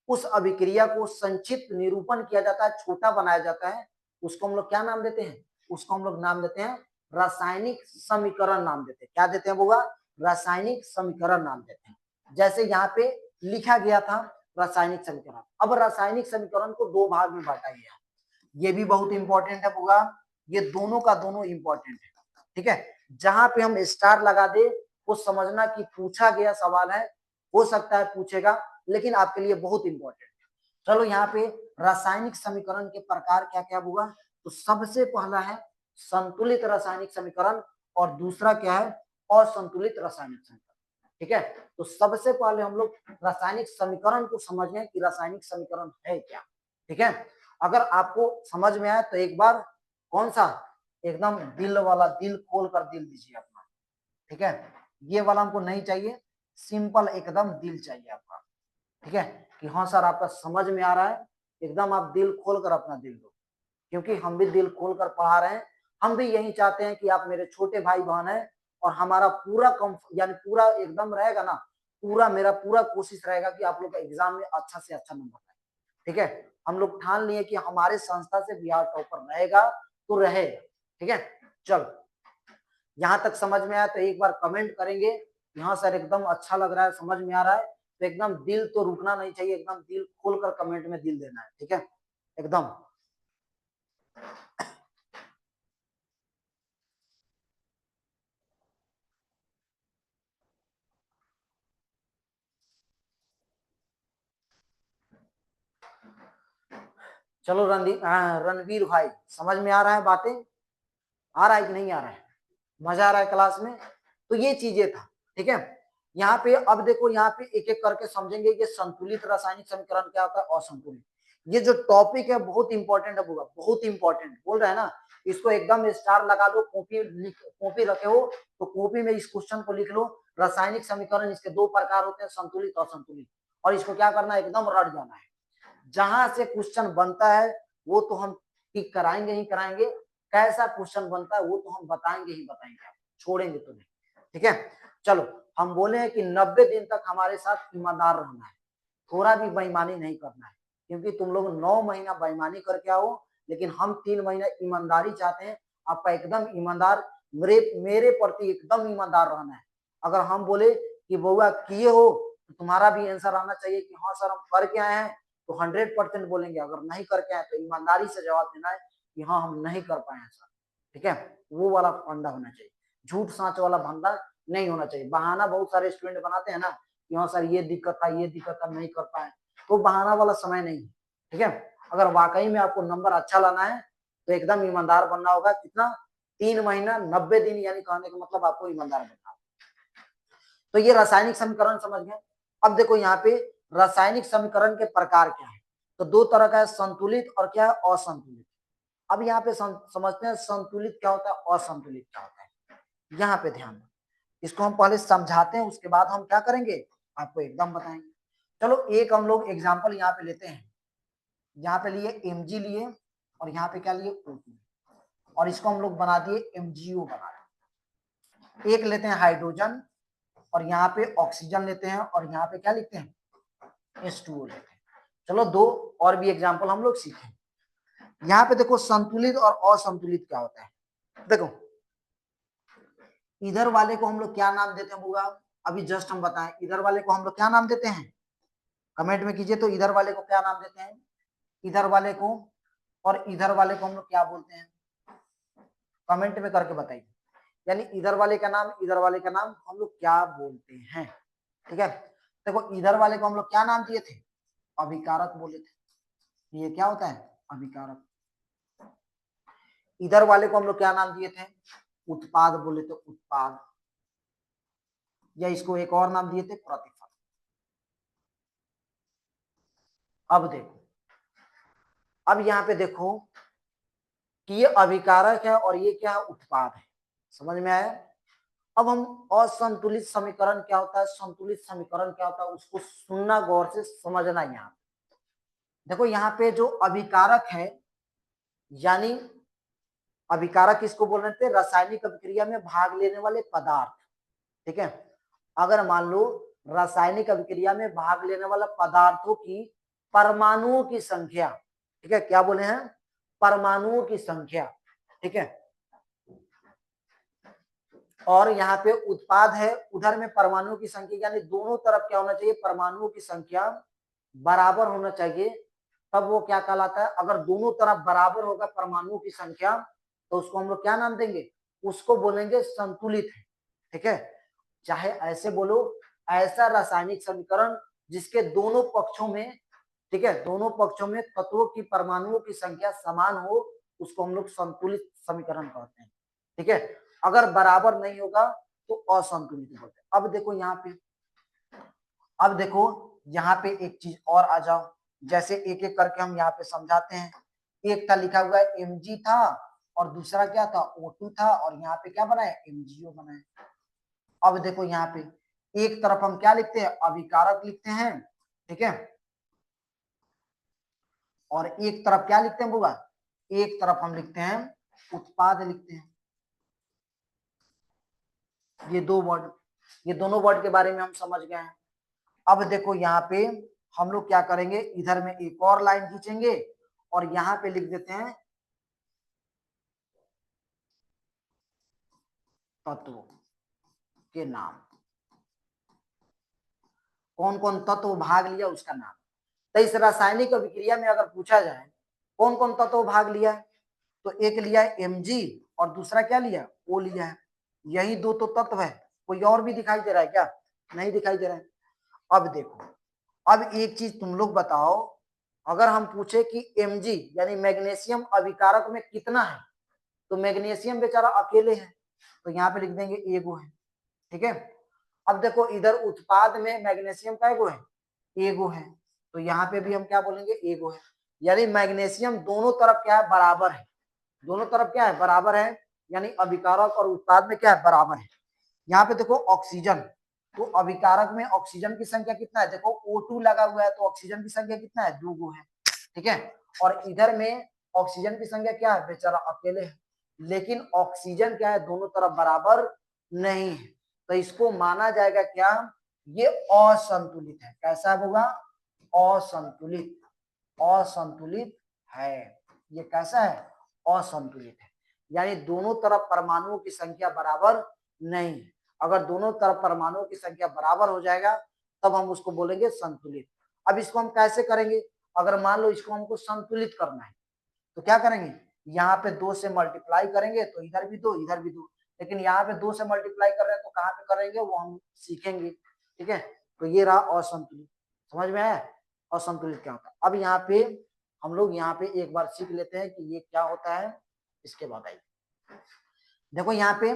Speaker 1: उस अभिक्रिया को संक्षिप्त निरूपण किया जाता है, छोटा बनाया जाता है, उसको हम लोग क्या नाम देते हैं, उसको हम लोग नाम देते हैं रासायनिक समीकरण नाम देते हैं। क्या देते हैं बुआ? रासायनिक समीकरण नाम देते हैं। जैसे यहाँ पे लिखा गया था रासायनिक समीकरण। अब रासायनिक समीकरण को दो भाग में बांटा गया, ये भी बहुत इंपॉर्टेंट है बुआ, ये दोनों का दोनों इंपॉर्टेंट है, ठीक है। जहां पे हम स्टार लगा दे वो समझना कि पूछा गया सवाल है, हो सकता है पूछेगा, लेकिन आपके लिए बहुत इंपॉर्टेंट है। चलो यहाँ पे रासायनिक समीकरण के प्रकार क्या क्या हुआ, तो सबसे पहला है संतुलित रासायनिक समीकरण और दूसरा क्या है, असंतुलित रासायनिक समीकरण, ठीक है। तो सबसे पहले हम लोग रासायनिक समीकरण को समझें कि रासायनिक समीकरण है क्या, ठीक है। अगर आपको समझ में आए तो एक बार कौन सा, एकदम दिल वाला, दिल खोल कर दिल दीजिए अपना, ठीक है। ये वाला हमको नहीं चाहिए, सिंपल एकदम दिल चाहिए आपका, ठीक है, कि हाँ सर आपका समझ में आ रहा है, एकदम आप दिल खोल कर अपना दिल दो, क्योंकि हम भी दिल खोल कर पढ़ा रहे हैं। हम भी यही चाहते हैं कि आप मेरे छोटे भाई बहन हैं, और हमारा पूरा यानी पूरा एकदम रहेगा ना, पूरा मेरा पूरा कोशिश रहेगा कि आप लोग का एग्जाम में अच्छा से अच्छा नंबर आए, ठीक है। हम लोग ठान लिए कि हमारे संस्था से बिहार टॉपर रहेगा तो रहेगा, ठीक है। चलो यहाँ तक समझ में आया तो एक बार कमेंट करेंगे, यहाँ सर एकदम अच्छा लग रहा है, समझ में आ रहा है, तो एकदम दिल तो रुकना नहीं चाहिए, एकदम दिल खोलकर कमेंट में दिल देना है, ठीक है, एकदम। चलो रणवीर भाई, समझ में आ रहा है बातें, आ रहा है कि नहीं आ रहा है, मजा आ रहा है क्लास में? तो ये चीजें था, ठीक है। यहाँ पे अब देखो, यहाँ पे एक एक करके समझेंगे कि संतुलित रासायनिक समीकरण क्या होता है, असंतुलित। ये जो टॉपिक है बहुत इंपॉर्टेंट है, बहुत इंपॉर्टेंट बोल रहा है ना, इसको एकदम स्टार लगा दो, कॉपी रखे हो तो कॉपी में इस क्वेश्चन को लिख लो, रासायनिक समीकरण इसके दो प्रकार होते हैं, संतुलित और असंतुलित, और इसको क्या करना है, एकदम रट जाना है। जहां से क्वेश्चन बनता है वो तो हम ठीक कराएंगे ही कराएंगे, कैसा क्वेश्चन बनता है वो तो हम बताएंगे ही बताएंगे, छोड़ेंगे तो नहीं, ठीक है। चलो हम बोले हैं कि 90 दिन तक हमारे साथ ईमानदार रहना है, थोड़ा भी बेईमानी नहीं करना है, क्योंकि तुम लोग 9 महीना बेईमानी करके आओ, लेकिन हम 3 महीना ईमानदारी चाहते हैं, आपका एकदम ईमानदार, मेरे प्रति एकदम ईमानदार रहना है। अगर हम बोले कि बउआ किए हो तो तुम्हारा भी आंसर आना चाहिए कि हाँ सर हम करके आए हैं, तो 100% बोलेंगे, अगर नहीं करके आए तो ईमानदारी से जवाब देना है कि हाँ हम नहीं कर पाए सर, ठीक है। वो वाला फंडा होना चाहिए, झूठ साँच वाला फंडा नहीं होना चाहिए। बहाना बहुत सारे स्टूडेंट बनाते हैं ना कि हाँ सर ये दिक्कत था, ये दिक्कत था, नहीं कर पाए, तो बहाना वाला समय नहीं है, ठीक है। अगर वाकई में आपको नंबर अच्छा लाना है तो एकदम ईमानदार बनना होगा। कितना, 3 महीना 90 दिन, यानी कहने का मतलब आपको ईमानदार बनना होगा। तो ये रासायनिक समीकरण समझ गए। अब देखो यहाँ पे रासायनिक समीकरण के प्रकार क्या है, तो दो तरह का है, संतुलित और क्या है, असंतुलित। अब यहाँ पे समझते हैं संतुलित क्या होता है, असंतुलित क्या होता है। यहाँ पे ध्यान दो, इसको हम पहले समझाते हैं, उसके बाद हम क्या करेंगे, आपको एकदम बताएंगे। चलो एक हम लोग एग्जाम्पल यहाँ पे लेते हैं, यहाँ पे लिए Mg लिए, और यहाँ पे क्या लिए, O2, और इसको हम लोग बना दिए MgO बना रहे। एक लेते हैं हाइड्रोजन, और यहाँ पे ऑक्सीजन लेते हैं, और यहाँ पे क्या लिखते हैं, H2O लेते हैं। चलो दो और भी एग्जाम्पल हम लोग सीखें। यहाँ पे देखो संतुलित और असंतुलित क्या होता है। देखो इधर वाले को हम लोग क्या नाम देते हैं बुआ, अभी जस्ट हम बताएं, इधर वाले को हम लोग क्या नाम देते हैं, कमेंट में कीजिए, तो इधर वाले को क्या नाम देते हैं, इधर वाले को, और इधर वाले को हम लोग क्या बोलते हैं, कमेंट में करके बताइए। यानी इधर वाले का नाम, इधर वाले का नाम हम लोग क्या बोलते हैं, ठीक है। देखो इधर वाले को हम लोग क्या नाम दिए थे, अभिकारक बोले थे, ये क्या होता है, अभिकारक। इधर वाले को हम लोग क्या नाम दिए थे, उत्पाद बोले थे, उत्पाद, या इसको एक और नाम दिए थे, प्रतिफल। अब देखो अब यहाँ पे देखो कि ये अभिकारक है और ये क्या है, उत्पाद है। समझ में आया? अब हम असंतुलित समीकरण क्या होता है, संतुलित समीकरण क्या होता है, उसको सुनना, गौर से समझना। यहाँ देखो, यहाँ पे जो अभिकारक है, यानी अभिकारक किसको बोल रहे थे, रासायनिक अभिक्रिया में भाग लेने वाले पदार्थ। ठीक है, अगर मान लो रासायनिक अभिक्रिया में भाग लेने वाला पदार्थों की परमाणुओं की संख्या, ठीक है, क्या बोले हैं, परमाणुओं की संख्या। ठीक है, और यहाँ पे उत्पाद है, उधर में परमाणुओं की संख्या, यानी दोनों तरफ क्या होना चाहिए, परमाणुओं की संख्या बराबर होना चाहिए, तब वो क्या कहलाता है। अगर दोनों तरफ बराबर होगा परमाणुओं की संख्या, तो उसको हम लोग क्या नाम देंगे, उसको बोलेंगे संतुलित है। ठीक है, चाहे ऐसे बोलो, ऐसा रासायनिक समीकरण जिसके दोनों पक्षों में, ठीक है, दोनों पक्षों में तत्वों की परमाणुओं की संख्या समान हो, उसको हम लोग संतुलित समीकरण कहते हैं। ठीक है, अगर बराबर नहीं होगा तो असंतुलित बोलते हैं। अब देखो यहाँ पे, अब देखो यहाँ पे एक चीज और आ जाओ, जैसे एक एक करके हम यहाँ पे समझाते हैं। एक था लिखा हुआ है Mg था, और दूसरा क्या था, O2 था, और यहाँ पे क्या बनाए, MgO बनाए। अब देखो यहाँ पे एक तरफ हम क्या लिखते हैं, अभिकारक लिखते हैं। ठीक है, और एक तरफ क्या लिखते हैं बुआ, एक तरफ हम लिखते हैं उत्पाद लिखते हैं। ये दो वर्ड, ये दोनों वर्ड के बारे में हम समझ गए हैं। अब देखो यहाँ पे हम लोग क्या करेंगे, इधर में एक और लाइन खींचेंगे और यहाँ पे लिख देते हैं तत्वों के नाम, कौन कौन तत्व भाग लिया उसका नाम। तो इस रासायनिक अभिक्रिया में अगर पूछा जाए कौन कौन तत्व भाग लिया है, तो एक लिया है Mg और दूसरा क्या लिया, O लिया है। यही दो तो तत्व है, कोई और भी दिखाई दे रहा है क्या, नहीं दिखाई दे रहा है। अब देखो, अब एक चीज तुम लोग बताओ, अगर हम पूछे कि Mg यानी मैग्नीशियम अभिकारक में कितना है, तो मैग्नीशियम बेचारा अकेले है, तो यहाँ पे लिख देंगे एगो है। ठीक है, अब देखो इधर उत्पाद में मैग्नीशियम का एगो है, एगो है, तो यहाँ पे भी हम क्या बोलेंगे, एगो है। यानी मैग्नीशियम दोनों तरफ क्या है, बराबर है, दोनों तरफ क्या है, बराबर है, यानी अभिकारक और उत्पाद में क्या है, बराबर है। यहाँ पे देखो ऑक्सीजन, तो अभिकारक में ऑक्सीजन की संख्या कितना है, देखो O2 लगा हुआ है, तो ऑक्सीजन की संख्या कितना है, 2 है। ठीक है, और इधर में ऑक्सीजन की संख्या क्या है, बेचारा अकेले है। लेकिन ऑक्सीजन क्या है, दोनों तरफ बराबर नहीं है, तो इसको माना जाएगा क्या, ये असंतुलित है। कैसा होगा, असंतुलित, असंतुलित है। ये कैसा है, असंतुलित है, यानी दोनों तरफ परमाणुओं की संख्या बराबर नहीं है। अगर दोनों तरफ परमाणुओं की संख्या बराबर हो जाएगा तब हम उसको बोलेंगे संतुलित। अब इसको हम कैसे करेंगे, अगर मान लो इसको हमको संतुलित करना है तो क्या करेंगे, यहाँ पे 2 से मल्टीप्लाई करेंगे, तो इधर भी 2 इधर भी 2, लेकिन यहाँ पे 2 से मल्टीप्लाई कर रहे हैं तो कहाँ पे करेंगे वो हम सीखेंगे। ठीक है, तो ये रहा असंतुलित। समझ में आया असंतुलित क्या होता है। अब यहाँ पे हम लोग यहाँ पे एक बार सीख लेते हैं कि ये क्या होता है, इसके बाद आइए। देखो यहाँ पे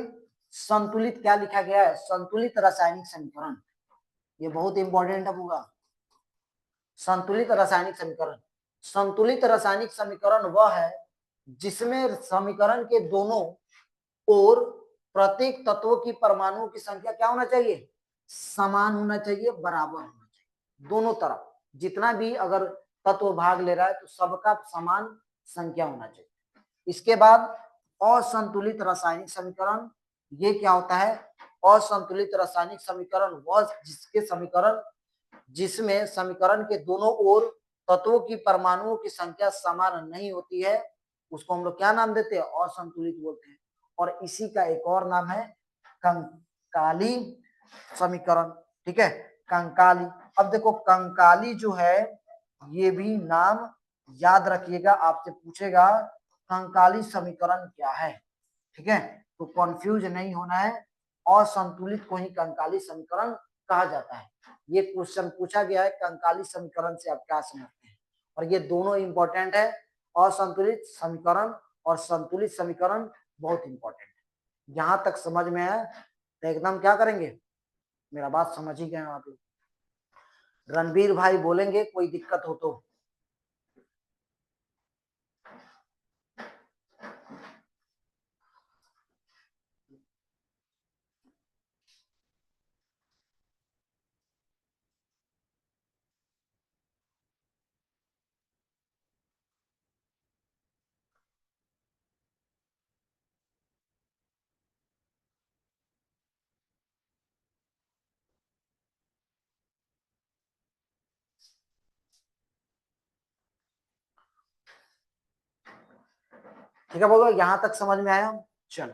Speaker 1: संतुलित क्या लिखा गया है, संतुलित रासायनिक समीकरण, ये बहुत इंपॉर्टेंट है होगा। संतुलित रासायनिक समीकरण, संतुलित रासायनिक समीकरण वह है जिसमें समीकरण के दोनों ओर प्रत्येक तत्व की परमाणुओं की संख्या क्या होना चाहिए, समान होना चाहिए, बराबर होना चाहिए। दोनों तरफ जितना भी अगर तत्व भाग ले रहा है तो सबका समान संख्या होना चाहिए। इसके बाद असंतुलित रासायनिक समीकरण, ये क्या होता है, असंतुलित रासायनिक समीकरण वह जिसके समीकरण जिसमें समीकरण के दोनों ओर तत्वों की परमाणुओं की संख्या समान नहीं होती है, उसको हम लोग क्या नाम देते हैं, असंतुलित बोलते हैं। और इसी का एक और नाम है कंकाली समीकरण। ठीक है, कंकाली। अब देखो कंकाली जो है, ये भी नाम याद रखिएगा, आपसे पूछेगा कंकाली समीकरण क्या है। ठीक है, तो कंफ्यूज नहीं होना है, असंतुलित को ही कंकाली समीकरण कहा जाता है। ये क्वेश्चन पूछा गया है, कंकाली समीकरण से आप क्या समझते हैं, और ये दोनों इंपॉर्टेंट है, असंतुलित समीकरण और संतुलित समीकरण बहुत इंपॉर्टेंट है। यहां तक समझ में है तो एकदम क्या करेंगे, मेरा बात समझ ही गए आप लोग। रणबीर भाई बोलेंगे कोई दिक्कत हो तो। ठीक है बोलो, यहां तक समझ में आया? चलो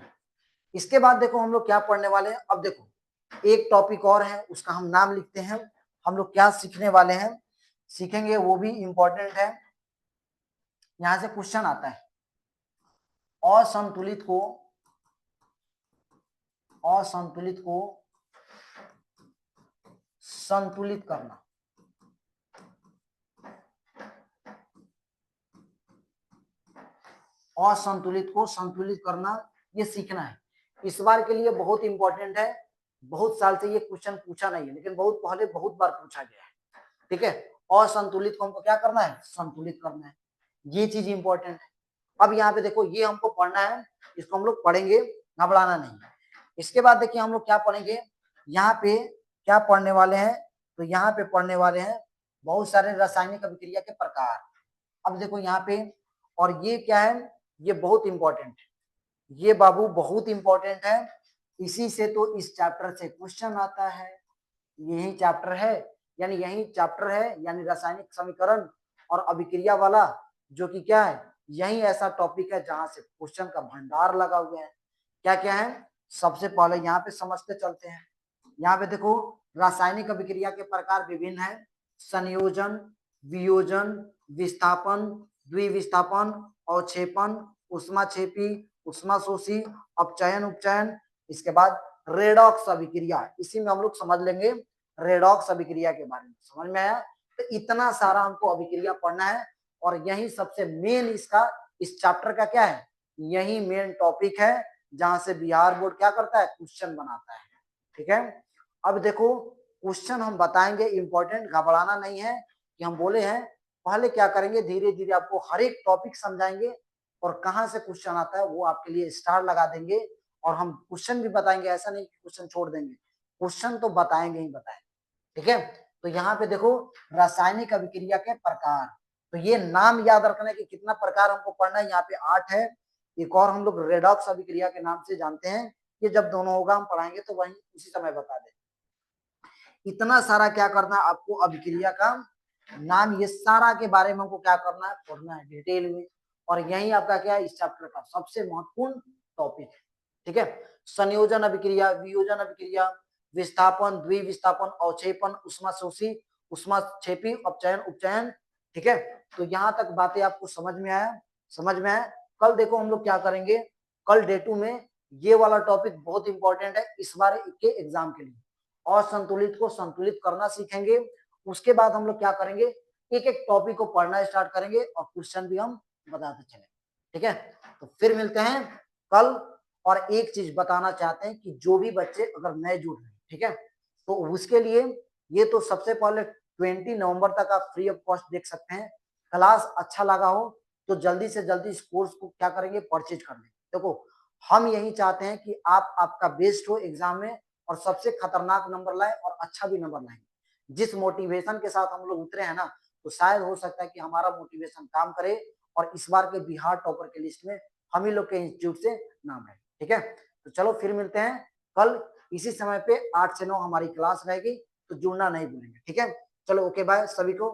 Speaker 1: इसके बाद देखो हम लोग क्या पढ़ने वाले हैं। अब देखो एक टॉपिक और है, उसका हम नाम लिखते हैं। हम लोग क्या सीखने वाले हैं, सीखेंगे वो भी इंपॉर्टेंट है। यहां से क्वेश्चन आता है, असंतुलित को संतुलित करना। असंतुलित को संतुलित करना, ये सीखना है। इस बार के लिए बहुत इंपॉर्टेंट है। बहुत साल से ये क्वेश्चन पूछा नहीं है, लेकिन बहुत पहले बहुत बार पूछा गया है। ठीक है, असंतुलित को हमको क्या करना है, संतुलित करना है। ये चीज इंपॉर्टेंट है। अब यहाँ पे देखो ये हमको पढ़ना है, इसको हम लोग पढ़ेंगे, घबराना नहीं है। इसके बाद देखिए हम लोग क्या पढ़ेंगे, यहाँ पे क्या पढ़ने वाले हैं, तो यहाँ पे पढ़ने वाले हैं बहुत सारे रासायनिक अभिक्रिया के प्रकार। अब देखो यहाँ पे, और ये क्या है, ये बहुत इंपॉर्टेंट है, ये बाबू बहुत इंपॉर्टेंट है। इसी से तो इस चैप्टर से क्वेश्चन आता है। यही चैप्टर है, यानी रासायनिक समीकरण और अभिक्रिया वाला, जो कि क्या है, यही ऐसा टॉपिक है जहां से क्वेश्चन का भंडार लगा हुआ है। क्या क्या है, सबसे पहले यहाँ पे समझते चलते हैं। यहाँ पे देखो रासायनिक अभिक्रिया के प्रकार विभिन्न है, संयोजन, वियोजन, विस्थापन, द्विविस्थापन, अवक्षेपण, उष्माक्षेपी, उष्माशोषी, अपचयन, उपचयन। इसके बाद रेडॉक्स अभिक्रिया, इसी में हम लोग समझ लेंगे रेडॉक्स अभिक्रिया के बारे में। समझ में आया? तो इतना सारा हमको अभिक्रिया पढ़ना है, और यही सबसे मेन इसका, इस चैप्टर का क्या है, यही मेन टॉपिक है जहां से बिहार बोर्ड क्या करता है, क्वेश्चन बनाता है। ठीक है, अब देखो क्वेश्चन हम बताएंगे इंपॉर्टेंट, घबराना नहीं है कि हम बोले हैं। पहले क्या करेंगे, धीरे धीरे आपको हर एक टॉपिक समझाएंगे, और कहां से क्वेश्चन आता है वो आपके लिए स्टार लगा देंगे। और हम क्वेश्चन भी बताएंगे, ऐसा नहीं कि क्वेश्चन छोड़ देंगे, क्वेश्चन तो बताएंगे ही बताएंगे। ठीक है, तो यहाँ पे देखो रासायनिक अभिक्रिया के प्रकार, तो ये नाम याद रखना है कि कितना प्रकार हमको पढ़ना है। यहाँ पे 8 है। एक और हम लोग रेडॉक्स अभिक्रिया के नाम से जानते हैं, ये जब दोनों होगा हम पढ़ाएंगे तो वही उसी समय बता दें। इतना सारा क्या करना है आपको, अभिक्रिया का नाम, ये सारा के बारे में हमको क्या करना है, पढ़ना है डिटेल में। और यही आपका क्या है, इस चैप्टर का सबसे महत्वपूर्ण टॉपिक है। ठीक है, संयोजन अभिक्रिया, वियोजन अभिक्रिया, विस्थापन, द्विविस्थापन, अवक्षेपण, उष्माशोषी, उष्माक्षेपी, अपचयन, उपचयन। ठीक है, तो यहाँ तक बातें आपको समझ में आया? समझ में आया? कल देखो हम लोग क्या करेंगे, कल डे 2 में ये वाला टॉपिक बहुत इंपॉर्टेंट है इस बार के एग्जाम के लिए। असंतुलित को संतुलित करना सीखेंगे। उसके बाद हम लोग क्या करेंगे, एक एक टॉपिक को पढ़ना स्टार्ट करेंगे और क्वेश्चन भी हम बताते चलेंगे। ठीक है, तो फिर मिलते हैं कल। और एक चीज बताना चाहते हैं कि जो भी बच्चे अगर नए जुड़ रहे हैं, ठीक है, तो उसके लिए ये तो सबसे पहले 20 नवंबर तक आप फ्री ऑफ कॉस्ट देख सकते हैं। क्लास अच्छा लगा हो तो जल्दी से जल्दी इस कोर्स को क्या करेंगे, परचेज कर लेंगे। देखो हम यही चाहते हैं कि आप आपका बेस्ट हो एग्जाम में, और सबसे खतरनाक नंबर लाए और अच्छा भी नंबर लाएंगे। जिस मोटिवेशन के साथ हम लोग उतरे हैं ना, तो शायद हो सकता है कि हमारा मोटिवेशन काम करे, और इस बार के बिहार टॉपर के लिस्ट में हम ही लोग के इंस्टीट्यूट से नाम है। ठीक है, तो चलो फिर मिलते हैं कल इसी समय पे 8 से 9 हमारी क्लास रहेगी, तो जुड़ना नहीं भूलेंगे। ठीक है, चलो ओके बाय सभी को।